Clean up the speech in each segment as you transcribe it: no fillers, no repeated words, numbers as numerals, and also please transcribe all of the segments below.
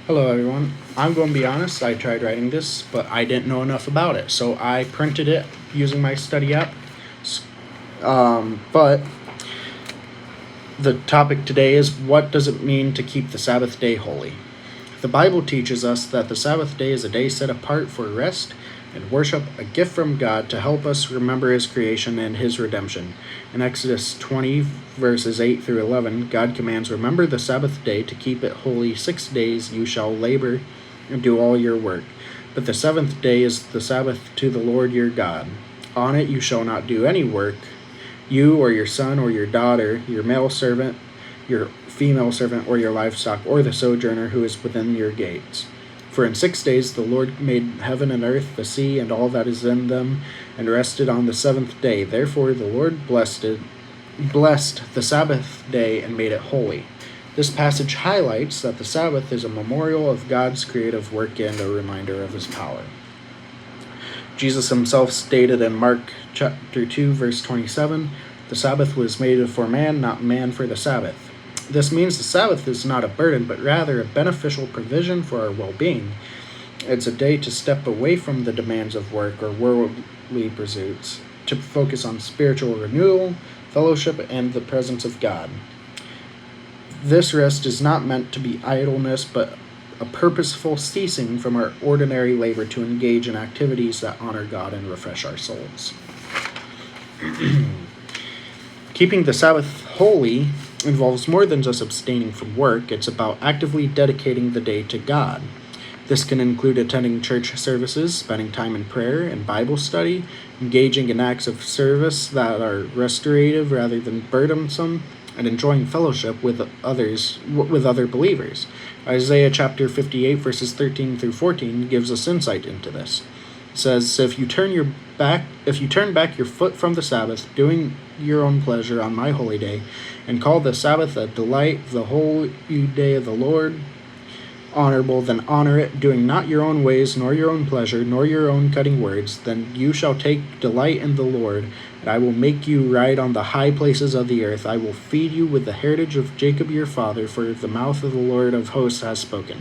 Hello everyone. I'm going to be honest, I tried writing this, but I didn't know enough about it. So I printed it using my study app. But the topic today is, what does it mean to keep the Sabbath day holy? The Bible teaches us that the Sabbath day is a day set apart for rest and worship, a gift from God to help us remember His creation and His redemption. In Exodus 20, verses 8 through 11, God commands, "Remember the Sabbath day to keep it holy. 6 days you shall labor and do all your work. But the seventh day is the Sabbath to the Lord your God. On it you shall not do any work, you or your son or your daughter, your male servant, your female servant, or your livestock, or the sojourner who is within your gates. For in 6 days the Lord made heaven and earth, the sea, and all that is in them, and rested on the seventh day. Therefore the Lord blessed the Sabbath day and made it holy." This passage highlights that the Sabbath is a memorial of God's creative work and a reminder of His power. Jesus Himself stated in Mark chapter 2, verse 27, "The Sabbath was made for man, not man for the Sabbath." This means the Sabbath is not a burden, but rather a beneficial provision for our well-being. It's a day to step away from the demands of work or worldly pursuits, to focus on spiritual renewal, fellowship, and the presence of God. This rest is not meant to be idleness, but a purposeful ceasing from our ordinary labor to engage in activities that honor God and refresh our souls. Keeping the Sabbath holy involves more than just abstaining from work. It's about actively dedicating the day to God. This can include attending church services, spending time in prayer and Bible study, engaging in acts of service that are restorative rather than burdensome, and enjoying fellowship with other believers. Isaiah chapter 58, verses 13 through 14 gives us insight into this. It says, "If you turn back your foot from the Sabbath, doing your own pleasure on my holy day, and call the Sabbath a delight, the holy day of the Lord, honorable, then honor it, doing not your own ways, nor your own pleasure, nor your own cutting words, then you shall take delight in the Lord, and I will make you ride on the high places of the earth. I will feed you with the heritage of Jacob your father, for the mouth of the Lord of hosts has spoken."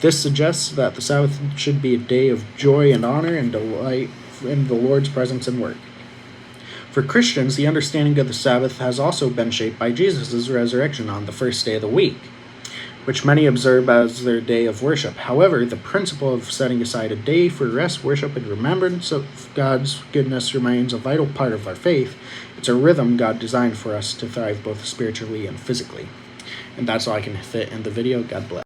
This suggests that the Sabbath should be a day of joy and honor and delight in the Lord's presence and work. For Christians, the understanding of the Sabbath has also been shaped by Jesus' resurrection on the first day of the week, which many observe as their day of worship. However, the principle of setting aside a day for rest, worship, and remembrance of God's goodness remains a vital part of our faith. It's a rhythm God designed for us to thrive both spiritually and physically. And that's all I can fit in the video. God bless.